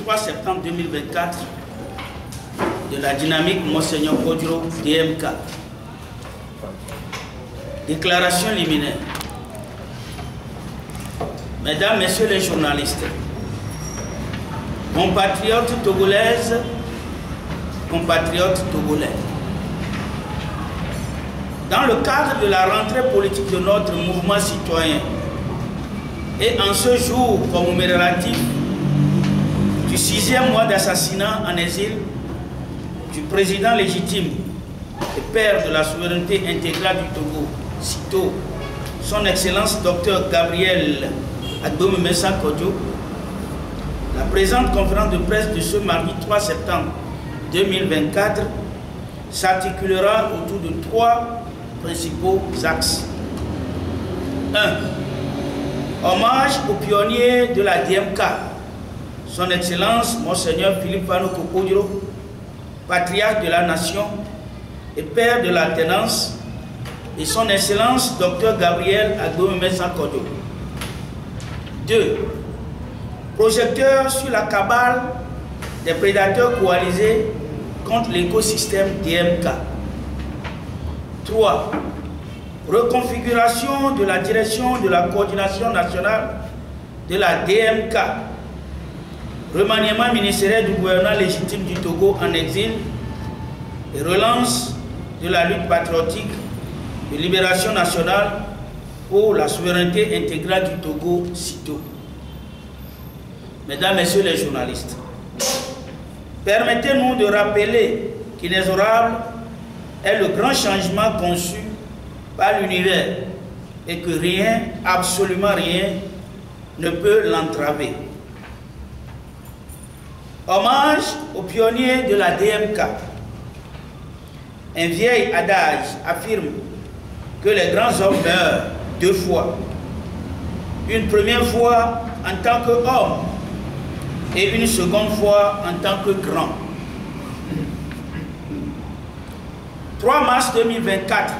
3 septembre 2024 de la dynamique Monseigneur Kodjo DMK. Déclaration liminaire. Mesdames, Messieurs les journalistes, compatriotes togolaises, compatriotes togolais, dans le cadre de la rentrée politique de notre mouvement citoyen et en ce jour commémoratif du 6e mois d'assassinat en exil du président légitime et père de la souveraineté intégrale du Togo, CITO, son Excellence Dr Gabriel Agbeoumé Mensah Kodjo, la présente conférence de presse de ce mardi 3 septembre 2024 s'articulera autour de 3 principaux axes. 1. Hommage aux pionniers de la DMK, son Excellence Monseigneur Philippe Fanoko Kodjo, patriarche de la nation et père de l'alternance, et son Excellence Dr Gabriel Agbeoumé Mensah Kodjo. 2. Projecteur sur la cabale des prédateurs coalisés contre l'écosystème DMK. 3. Reconfiguration de la direction de la coordination nationale de la DMK. Remaniement ministériel du gouvernement légitime du Togo en exil et relance de la lutte patriotique de libération nationale pour la souveraineté intégrale du Togo, CITO. Mesdames, Messieurs les journalistes, permettez-nous de rappeler qu'Inexorable est le grand changement conçu par l'univers et que rien, absolument rien, ne peut l'entraver. Hommage aux pionniers de la DMK. Un vieil adage affirme que les grands hommes meurent 2 fois. Une première fois en tant qu'homme et une seconde fois en tant que grand. 3 mars 2024,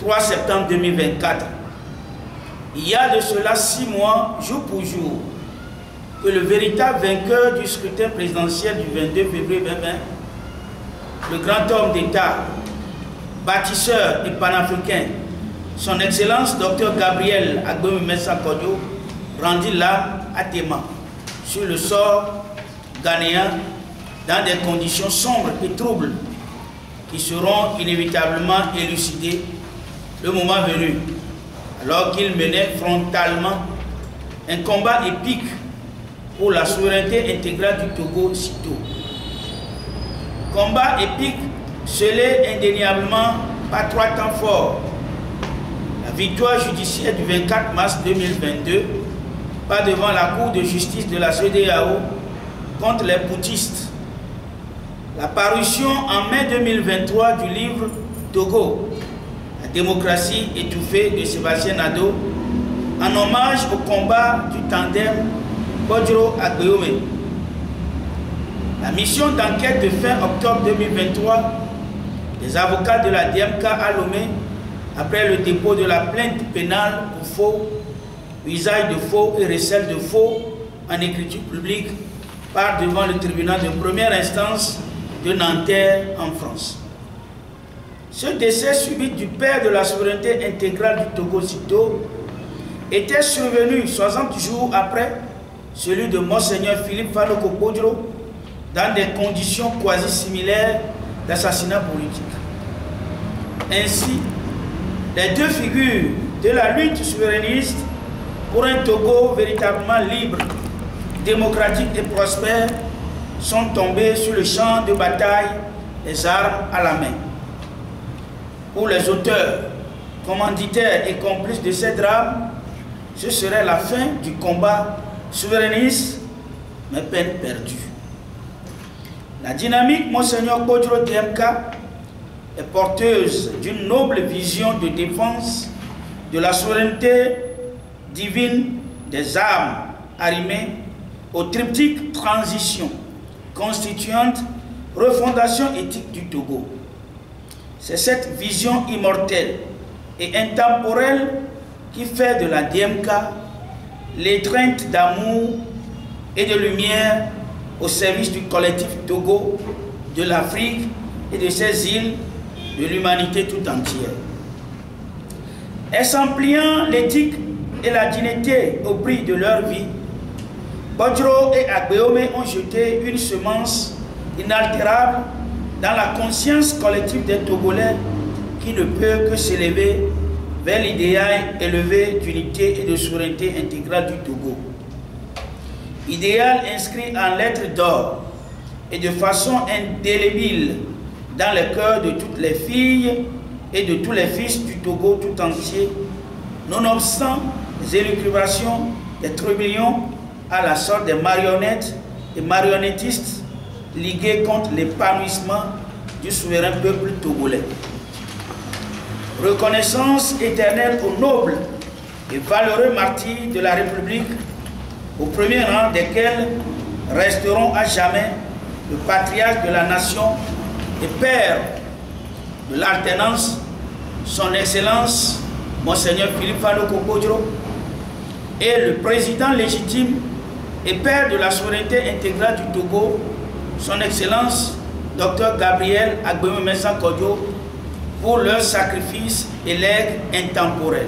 3 septembre 2024, il y a de cela 6 mois, jour pour jour, que le véritable vainqueur du scrutin présidentiel du 22 février 2020, le grand homme d'État, bâtisseur et panafricain, son Excellence Dr Gabriel Agbeoumé Mensah Kodjo, rendit l'âme à Téma sur le sort ghanéen dans des conditions sombres et troubles qui seront inévitablement élucidées le moment venu, alors qu'il menait frontalement un combat épique pour la souveraineté intégrale du Togo, CITO. Combat épique scellé indéniablement par 3 temps forts. La victoire judiciaire du 24 mars 2022 pas devant la Cour de justice de la CEDEAO contre les putschistes. La parution en mai 2023 du livre Togo, la démocratie étouffée de Sébastien Nado, en hommage au combat du tandem Kodjo-Agbeoumé. La mission d'enquête de fin octobre 2023 des avocats de la DMK à Lomé, après le dépôt de la plainte pénale pour faux, usage de faux et recel de faux en écriture publique, part devant le tribunal de première instance de Nanterre en France. Ce décès subit du père de la souveraineté intégrale du Togo, CITO, était survenu 60 jours après celui de Monseigneur Philippe Fanoko Kodjo, dans des conditions quasi similaires d'assassinat politique. Ainsi, les 2 figures de la lutte souverainiste pour un Togo véritablement libre, démocratique et prospère sont tombées sur le champ de bataille, les armes à la main. Pour les auteurs, commanditaires et complices de ces drames, ce serait la fin du combat souverainiste, mais peine perdue. La dynamique Monseigneur Kodjo DMK est porteuse d'une noble vision de défense de la souveraineté divine des armes arrimées au triptyque transition, constituante refondation éthique du Togo. C'est cette vision immortelle et intemporelle qui fait de la DMK l'étreinte d'amour et de lumière au service du collectif Togo, de l'Afrique et de ses îles, de l'humanité tout entière. Exemplifiant l'éthique et la dignité au prix de leur vie, Bodjoro et Agbeome ont jeté une semence inaltérable dans la conscience collective des Togolais qui ne peut que s'élever vers l'idéal élevé d'unité et de souveraineté intégrale du Togo. Idéal inscrit en lettres d'or et de façon indélébile dans le cœur de toutes les filles et de tous les fils du Togo tout entier, nonobstant les élucubrations, des trébillons à la sorte des marionnettes et marionnettistes ligués contre l'épanouissement du souverain peuple togolais. Reconnaissance éternelle aux nobles et valeureux martyrs de la République, au premier rang desquels resteront à jamais le patriarche de la nation et père de l'alternance, son Excellence, Monseigneur Philippe Faloko Bodjoro, et le président légitime et père de la souveraineté intégrale du Togo, son Excellence, Dr Gabriel Agbeome Mensah Kodjo, pour leur sacrifice et legs intemporel.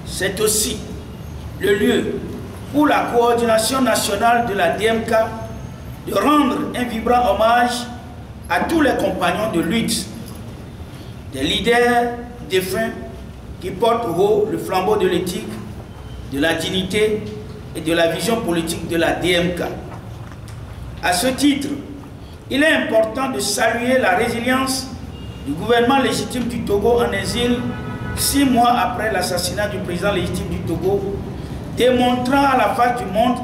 C'est aussi le lieu pour la coordination nationale de la DMK de rendre un vibrant hommage à tous les compagnons de lutte, des leaders défunts qui portent haut le flambeau de l'éthique, de la dignité et de la vision politique de la DMK. À ce titre, il est important de saluer la résilience du gouvernement légitime du Togo en exil 6 mois après l'assassinat du président légitime du Togo, démontrant à la face du monde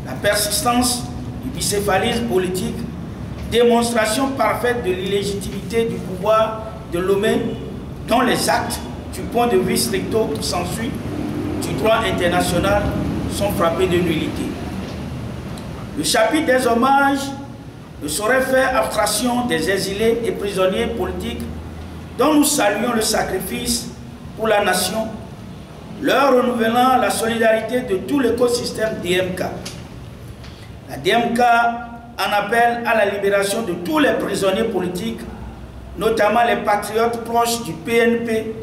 la persistance du bicéphalisme politique, démonstration parfaite de l'illégitimité du pouvoir de Lomé, dont les actes du point de vue stricto qui s'ensuit du droit international sont frappés de nullité. Le chapitre des hommages ne saurait faire abstraction des exilés et prisonniers politiques dont nous saluons le sacrifice pour la nation, leur renouvelant la solidarité de tout l'écosystème DMK. La DMK en appelle à la libération de tous les prisonniers politiques, notamment les patriotes proches du PNP,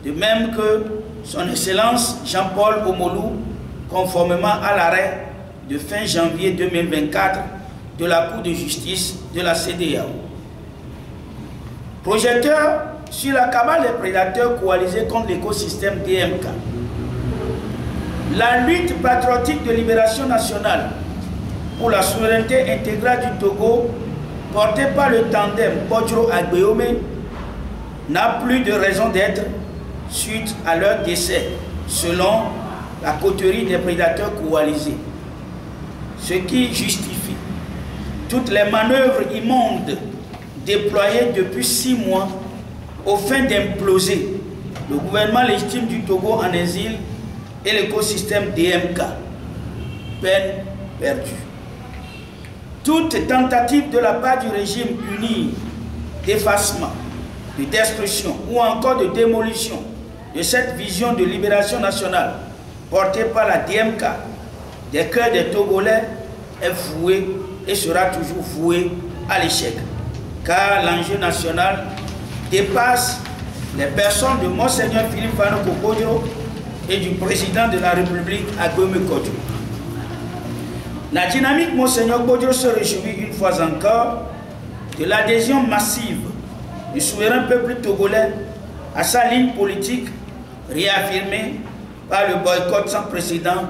de même que son Excellence Jean-Paul Omolou, conformément à l'arrêt de fin janvier 2024 de la Cour de justice de la CEDEAO. Projecteur sur la cabale des prédateurs coalisés contre l'écosystème DMK. La lutte patriotique de libération nationale pour la souveraineté intégrale du Togo, portée par le tandem Bodjoro-Agbeome, n'a plus de raison d'être suite à leur décès, selon la coterie des prédateurs coalisés. Ce qui justifie toutes les manœuvres immondes déployées depuis 6 mois au fin d'imploser le gouvernement légitime du Togo en exil et l'écosystème DMK. Peine perdue. Toute tentative de la part du régime uni d'effacement, de destruction ou encore de démolition de cette vision de libération nationale portée par la DMK des cœurs des Togolais est vouée et sera toujours vouée à l'échec, car l'enjeu national dépasse les personnes de Monseigneur Philippe Faloko Bodjoro et du président de la République Agbeome Kodjo. La dynamique Monseigneur Bodjoro se réjouit une fois encore de l'adhésion massive du souverain peuple togolais à sa ligne politique réaffirmée par le boycott sans précédent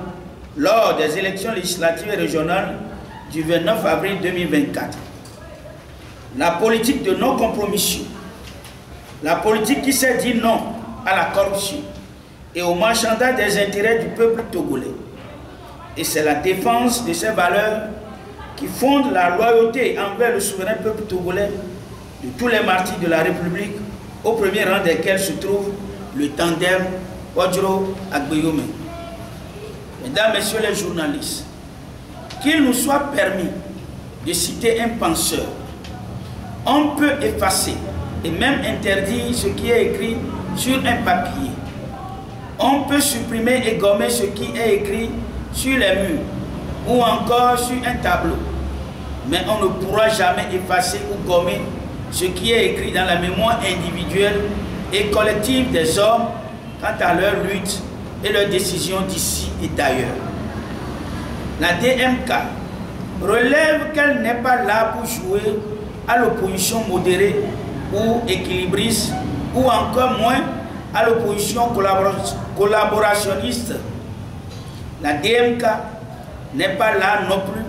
lors des élections législatives et régionales du 29 avril 2024. La politique de non-compromission, la politique qui s'est dit non à la corruption et au marchandage des intérêts du peuple togolais. Et c'est la défense de ces valeurs qui fonde la loyauté envers le souverain peuple togolais de tous les martyrs de la République, au premier rang desquels se trouve le tandem Bodjoro-Agbeome. Mesdames, Messieurs les journalistes, qu'il nous soit permis de citer un penseur. On peut effacer et même interdire ce qui est écrit sur un papier. On peut supprimer et gommer ce qui est écrit sur les murs. ou encore sur un tableau. Mais on ne pourra jamais effacer ou gommer ce qui est écrit dans la mémoire individuelle et collective des hommes quant à leur lutte et leurs décisions d'ici et d'ailleurs. La DMK relève qu'elle n'est pas là pour jouer à l'opposition modérée ou équilibriste, ou encore moins à l'opposition collaborationniste. La DMK n'est pas là non plus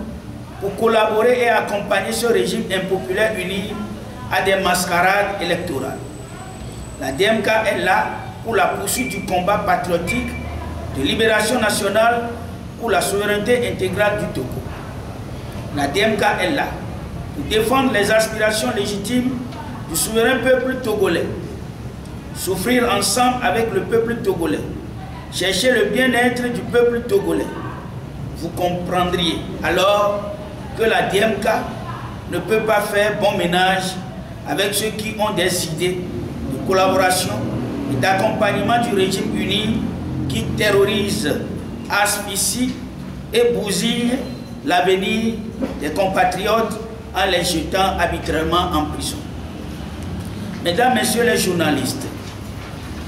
pour collaborer et accompagner ce régime impopulaire uni à des mascarades électorales. La DMK est là pour la poursuite du combat patriotique de libération nationale pour la souveraineté intégrale du Togo. La DMK est là pour défendre les aspirations légitimes du souverain peuple togolais, souffrir ensemble avec le peuple togolais, chercher le bien-être du peuple togolais. Vous comprendriez alors que la DMK ne peut pas faire bon ménage avec ceux qui ont des idées de collaboration et d'accompagnement du régime uni qui terrorise, asphyxie et bousille l'avenir des compatriotes en les jetant arbitrairement en prison. Mesdames, Messieurs les journalistes,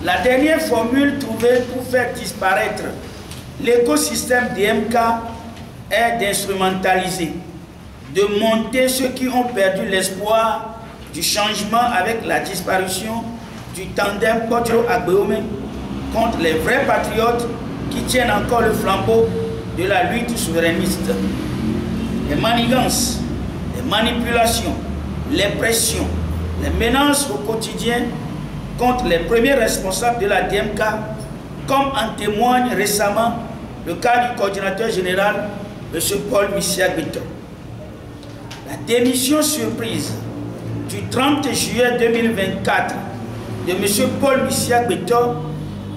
la dernière formule trouvée pour faire disparaître l'écosystème DMK est d'instrumentaliser, de monter ceux qui ont perdu l'espoir du changement avec la disparition du tandem Kodjo-Agbeome contre les vrais patriotes qui tiennent encore le flambeau de la lutte souverainiste. Les manigances, les manipulations, les pressions, les menaces au quotidien contre les premiers responsables de la DMK, comme en témoigne récemment le cas du coordinateur général, M. Paul Missia-Beton. La démission surprise du 30 juillet 2024 de M. Paul Missia-Beton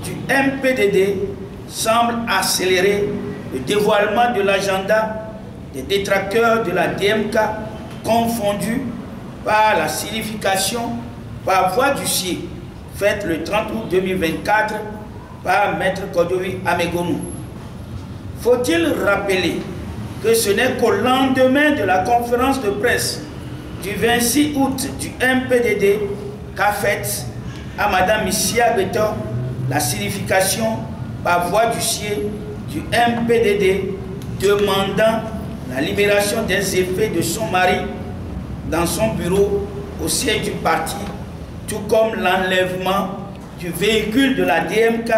du MPDD semble accélérer le dévoilement de l'agenda des détracteurs de la DMK confondus par la signification par voie d'huissier faite le 30 août 2024 par Maître Kodowi Amegonou. Faut-il rappeler que ce n'est qu'au lendemain de la conférence de presse du 26 août du MPDD qu'a faite à Mme Missia-Beton la signification par voie d'huissier du MPDD demandant la libération des effets de son mari dans son bureau au siège du parti, tout comme l'enlèvement du véhicule de la DMK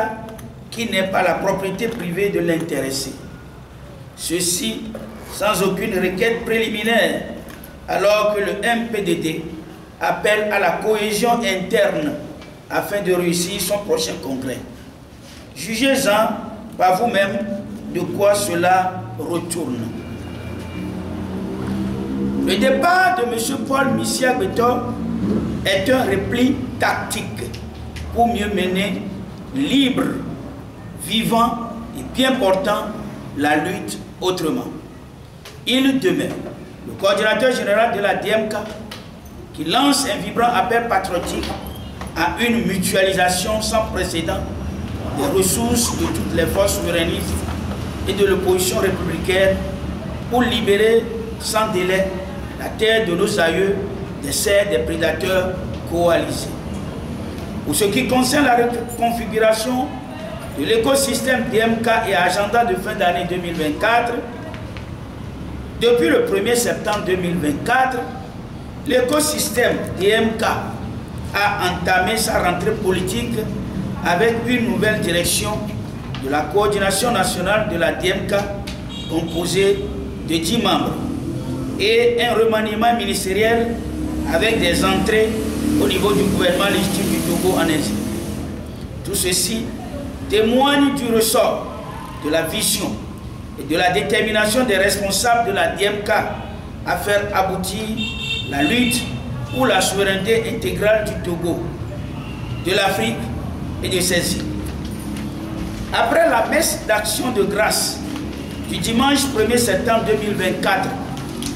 qui n'est pas la propriété privée de l'intéressé. Ceci sans aucune requête préliminaire, alors que le MPDD appelle à la cohésion interne afin de réussir son prochain congrès. Jugez-en par vous-même de quoi cela retourne. Le départ de M. Paul Missia-Beton est un repli tactique pour mieux mener libre, vivant et bien portant la lutte autrement. Il demeure le coordinateur général de la DMK qui lance un vibrant appel patriotique à une mutualisation sans précédent des ressources de toutes les forces souverainistes et de l'opposition républicaine pour libérer sans délai la terre de nos aïeux des serres des prédateurs coalisés. Pour ce qui concerne la reconfiguration de l'écosystème DMK et agenda de fin d'année 2024, depuis le 1er septembre 2024, l'écosystème DMK a entamé sa rentrée politique avec une nouvelle direction de la coordination nationale de la DMK composée de 10 membres et un remaniement ministériel avec des entrées au niveau du gouvernement légitime du Togo en exil. Tout ceci témoigne du ressort de la vision et de la détermination des responsables de la DMK à faire aboutir la lutte pour la souveraineté intégrale du Togo, de l'Afrique et de ses îles. Après la messe d'action de grâce du dimanche 1er septembre 2024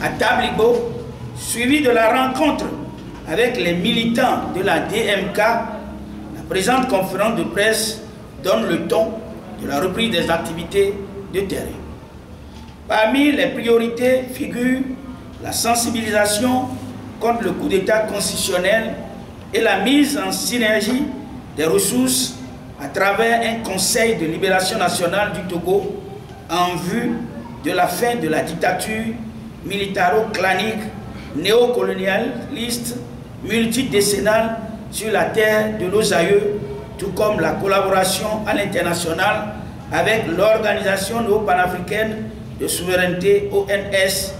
à Tablibo, suivie de la rencontre avec les militants de la DMK, la présente conférence de presse donne le ton de la reprise des activités de terrain. Parmi les priorités figurent la sensibilisation contre le coup d'État constitutionnel et la mise en synergie des ressources à travers un conseil de libération nationale du Togo en vue de la fin de la dictature militaro-clanique, néocolonialiste, multidécennale sur la terre de nos aïeux, tout comme la collaboration à l'international avec l'Organisation néo-panafricaine de souveraineté ONS,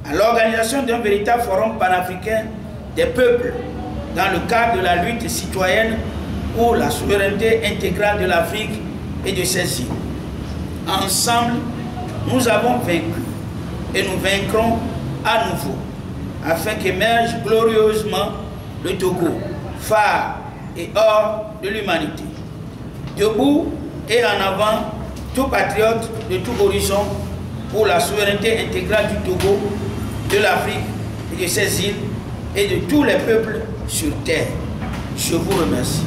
à l'organisation d'un véritable forum panafricain des peuples dans le cadre de la lutte citoyenne pour la souveraineté intégrale de l'Afrique et de ses îles. Ensemble, nous avons vaincu et nous vaincrons à nouveau, afin qu'émerge glorieusement le Togo, phare et or de l'humanité. Debout et en avant, tout patriote de tout horizon pour la souveraineté intégrale du Togo, de l'Afrique et de ses îles et de tous les peuples sur terre. Je vous remercie.